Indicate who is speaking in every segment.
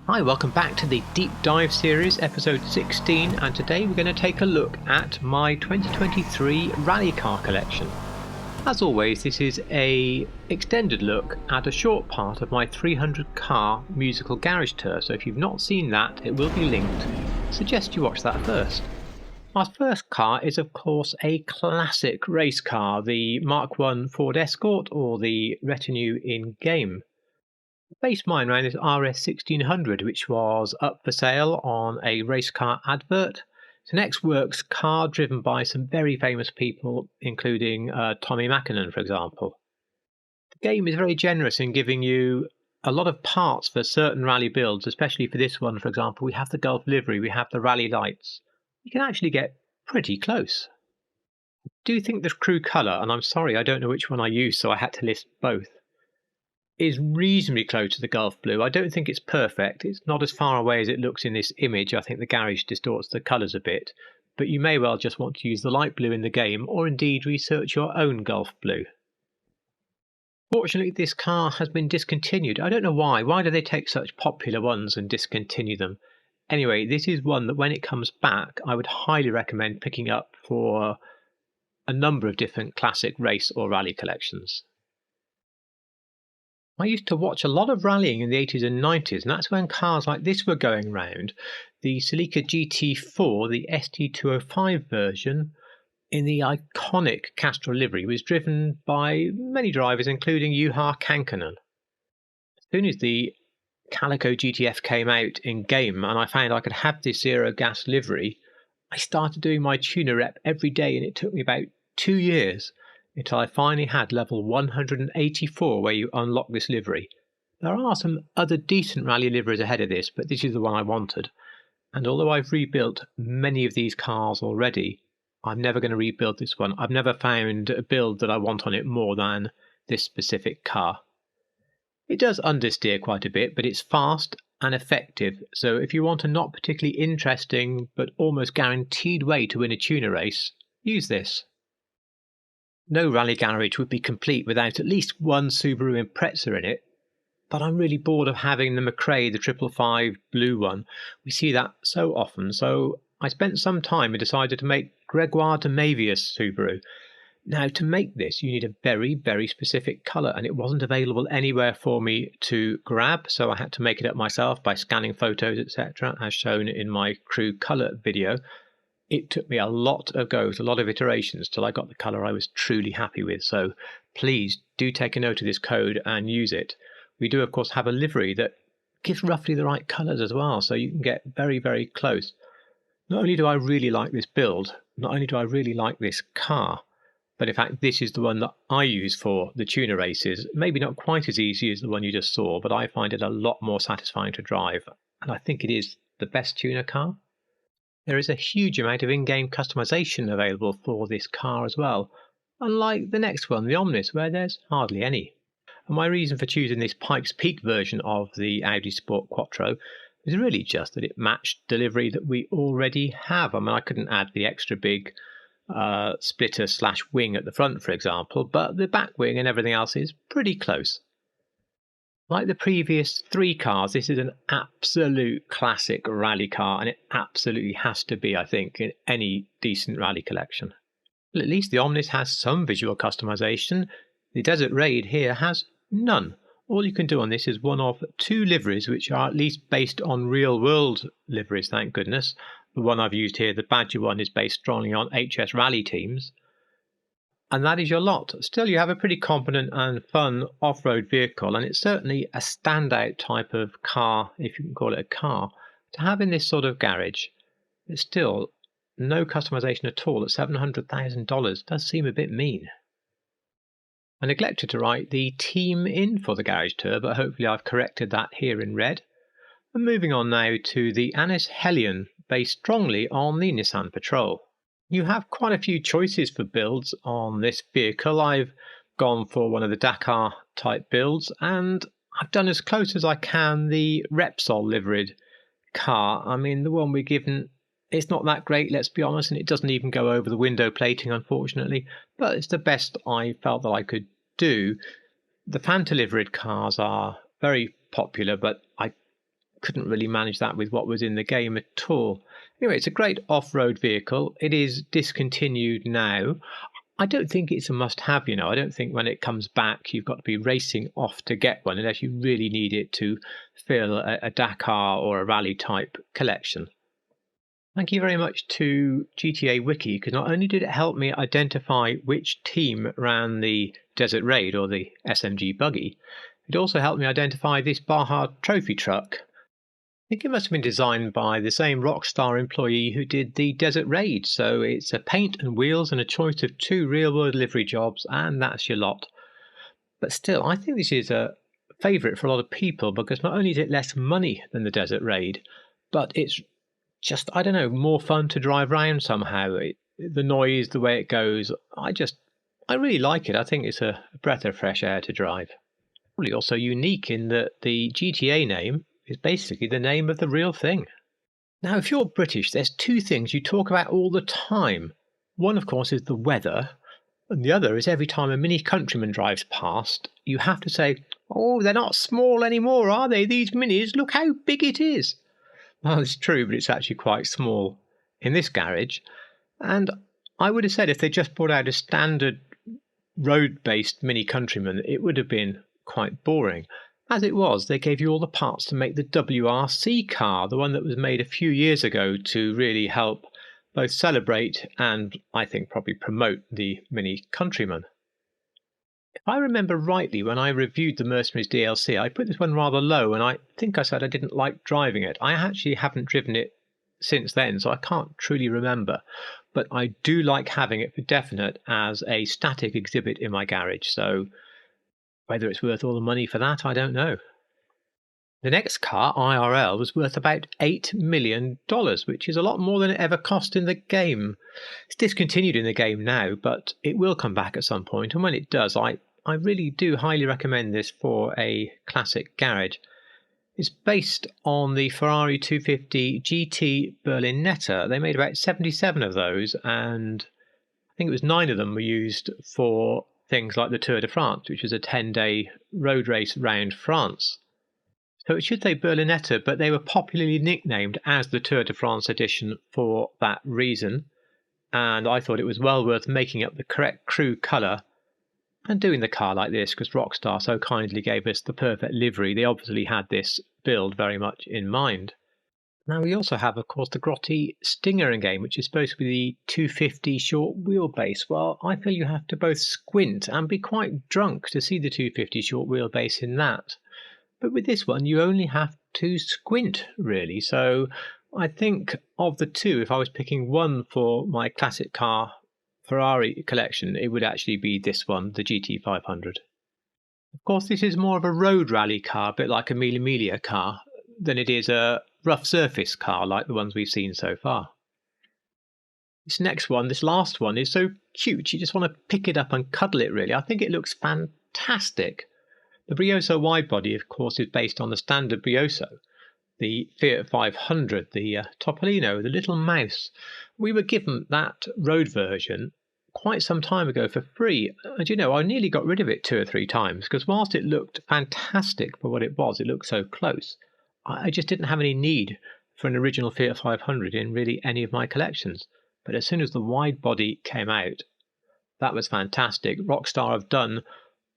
Speaker 1: Hi, welcome back to the Deep Dive series, episode 16, and today we're going to take a look at my 2023 rally car collection. As always, this is a extended look at a short part of my 300 car musical garage tour, so if you've not seen that, it will be linked. I suggest you watch that first. My first car is of course a classic race car, the Mark I Ford Escort or the Retinue in game. Base mine ran is RS 1600, which was up for sale on a race car advert. It's an ex-works car driven by some very famous people, including Tommy Mackinnon, for example. The game is very generous in giving you a lot of parts for certain rally builds, especially for this one, for example. We have the Gulf livery, we have the rally lights. You can actually get pretty close. I do think the crew colour, and I'm sorry I don't know which one I used, so I had to list both, is reasonably close to the Gulf blue. I don't think it's perfect. It's not as far away as it looks in this image. I think the garage distorts the colours a bit, but you may well just want to use the light blue in the game, or indeed research your own Gulf blue. Fortunately, this car has been discontinued. I don't know why. Why do they take such popular ones and discontinue them? Anyway, this is one that when it comes back, I would highly recommend picking up for a number of different classic race or rally collections. I used to watch a lot of rallying in the 80s and 90s, and that's when cars like this were going round. The Calico GT4, the ST205 version, in the iconic Castrol livery, was driven by many drivers, including Juha Kankkunen. As soon as the Calico GTF came out in game and I found I could have this zero gas livery, I started doing my tuner rep every day, and it took me about 2 years until I finally had level 184 where you unlock this livery. There are some other decent rally liveries ahead of this, but this is the one I wanted. And although I've rebuilt many of these cars already, I'm never going to rebuild this one. I've never found a build that I want on it more than this specific car. It does understeer quite a bit, but it's fast and effective. So if you want a not particularly interesting but almost guaranteed way to win a tuner race, use this. No rally garage would be complete without at least one Subaru Impreza in it, but I'm really bored of having the McRae, the 555 blue one. We see that so often, so I spent some time and decided to make Gregoire de Mavius Subaru. Now, to make this, you need a very, very specific colour, and it wasn't available anywhere for me to grab, so I had to make it up myself by scanning photos, etc., as shown in my crew colour video. It took me a lot of goes, a lot of iterations, till I got the colour I was truly happy with. So please do take a note of this code and use it. We do, of course, have a livery that gives roughly the right colours as well, so you can get very, very close. Not only do I really like this build, not only do I really like this car, but in fact this is the one that I use for the tuner races. Maybe not quite as easy as the one you just saw, but I find it a lot more satisfying to drive, and I think it is the best tuner car. There is a huge amount of in-game customization available for this car as well, unlike the next one, the Omnis, where there's hardly any. And my reason for choosing this Pikes Peak version of the Audi Sport Quattro is really just that it matched the livery that we already have. I mean, I couldn't add the extra big splitter/wing at the front, for example, but the back wing and everything else is pretty close. Like the previous three cars, this is an absolute classic rally car, and it absolutely has to be, I think, in any decent rally collection. Well, at least the Omnis has some visual customization. The Desert Raid here has none. All you can do on this is one of two liveries, which are at least based on real-world liveries, thank goodness. The one I've used here, the Badger one, is based strongly on HS Rally teams. And that is your lot. Still, you have a pretty competent and fun off-road vehicle, and it's certainly a standout type of car, if you can call it a car, to have in this sort of garage. It's still no customization at all at $700,000 does seem a bit mean. I neglected to write the team in for the garage tour, but hopefully I've corrected that here in red. And moving on now to the Anis Hellion, based strongly on the Nissan Patrol. You have quite a few choices for builds on this vehicle. I've gone for one of the Dakar type builds, and I've done as close as I can the Repsol liveried car. I mean, the one we're given, it's not that great, let's be honest, and it doesn't even go over the window plating, unfortunately, but it's the best I felt that I could do. The Fanta liveried cars are very popular, but I couldn't really manage that with what was in the game at all. Anyway, it's a great off-road vehicle. It is discontinued now. I don't think it's a must-have, I don't think when it comes back you've got to be racing off to get one unless you really need it to fill a Dakar or a rally type collection. Thank you very much to GTA Wiki, because not only did it help me identify which team ran the Desert Raid or the SMG buggy, it also helped me identify this Baja trophy truck. I think it must have been designed by the same Rockstar employee who did the Desert Raid, so it's a paint and wheels and a choice of 2 real-world livery jobs, and that's your lot. But still, I think this is a favourite for a lot of people, because not only is it less money than the Desert Raid, but it's just, I don't know, more fun to drive around somehow. The noise, the way it goes, I really like it. I think it's a breath of fresh air to drive. Probably also unique in that the GTA name is basically the name of the real thing. Now, if you're British, there's 2 things you talk about all the time. One, of course, is the weather, and the other is every time a Mini Countryman drives past, you have to say, "Oh, they're not small anymore, are they, these Minis? Look how big it is." Well, it's true, but it's actually quite small in this garage. And I would have said if they just brought out a standard road-based Mini Countryman, it would have been quite boring. As it was, they gave you all the parts to make the WRC car, the one that was made a few years ago to really help both celebrate and, I think, probably promote the Mini Countryman. If I remember rightly, when I reviewed the Mercenaries DLC, I put this one rather low, and I think I said I didn't like driving it. I actually haven't driven it since then, so I can't truly remember. But I do like having it for definite as a static exhibit in my garage, so whether it's worth all the money for that, I don't know. The next car, IRL, was worth about $8 million, which is a lot more than it ever cost in the game. It's discontinued in the game now, but it will come back at some point, and when it does, I really do highly recommend this for a classic garage. It's based on the Ferrari 250 GT Berlinetta. They made about 77 of those, and I think it was 9 of them were used for things like the Tour de France, which was a 10-day road race around France. So it should say Berlinetta, but they were popularly nicknamed as the Tour de France edition for that reason. And I thought it was well worth making up the correct crew colour and doing the car like this, because Rockstar so kindly gave us the perfect livery. They obviously had this build very much in mind. Now we also have, of course, the Grotti Stinger in game, which is supposed to be the 250 short wheelbase. Well, I feel you have to both squint and be quite drunk to see the 250 short wheelbase in that. But with this one, you only have to squint, really. So I think of the 2, if I was picking one for my classic car Ferrari collection, it would actually be this one, the GT500. Of course, this is more of a road rally car, a bit like a Mille Miglia car, than it is a rough surface car like the ones we've seen so far. This next one, this last one, is so cute. You just want to pick it up and cuddle it, really. I think it looks fantastic. The Brioso Widebody, of course, is based on the standard Brioso. The Fiat 500, the Topolino, the little mouse. We were given that road version quite some time ago for free. And I nearly got rid of it 2 or 3 times, because whilst it looked fantastic for what it was, it looked so close. I just didn't have any need for an original Fiat 500 in really any of my collections. But as soon as the Widebody came out, that was fantastic. Rockstar have done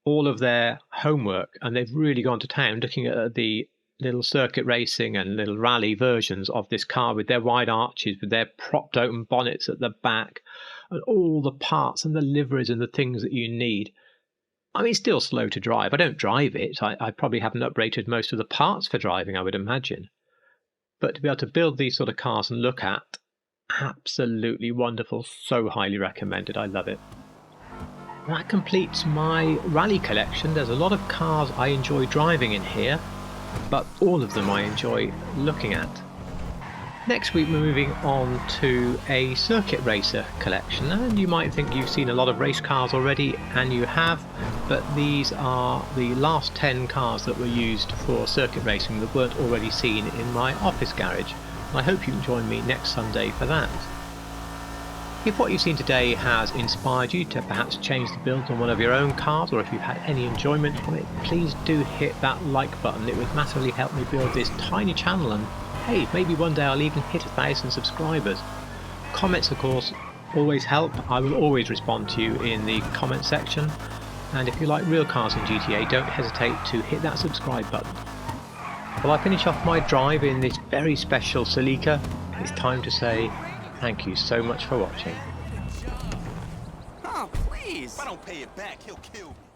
Speaker 1: all of their homework, and they've really gone to town looking at the little circuit racing and little rally versions of this car with their wide arches, with their propped open bonnets at the back, and all the parts and the liveries and the things that you need. I mean, it's still slow to drive. I don't drive it. I probably haven't upgraded most of the parts for driving, I would imagine. But to be able to build these sort of cars and look at, absolutely wonderful. So highly recommended. I love it. That completes my rally collection. There's a lot of cars I enjoy driving in here, but all of them I enjoy looking at. Next week we're moving on to a circuit racer collection, and you might think you've seen a lot of race cars already, and you have, but these are the last 10 cars that were used for circuit racing that weren't already seen in my office garage. And I hope you can join me next Sunday for that. If what you've seen today has inspired you to perhaps change the build on one of your own cars, or if you've had any enjoyment from it, please do hit that like button. It would massively help me build this tiny channel, and hey, maybe one day I'll even hit 1,000 subscribers. Comments, of course, always help. I will always respond to you in the comment section, and if you like real cars in GTA, don't hesitate to hit that subscribe button. While I finish off my drive in this very special Celica, it's time to say thank you so much for watching.
Speaker 2: Oh, please! If I don't pay it back, he'll kill me.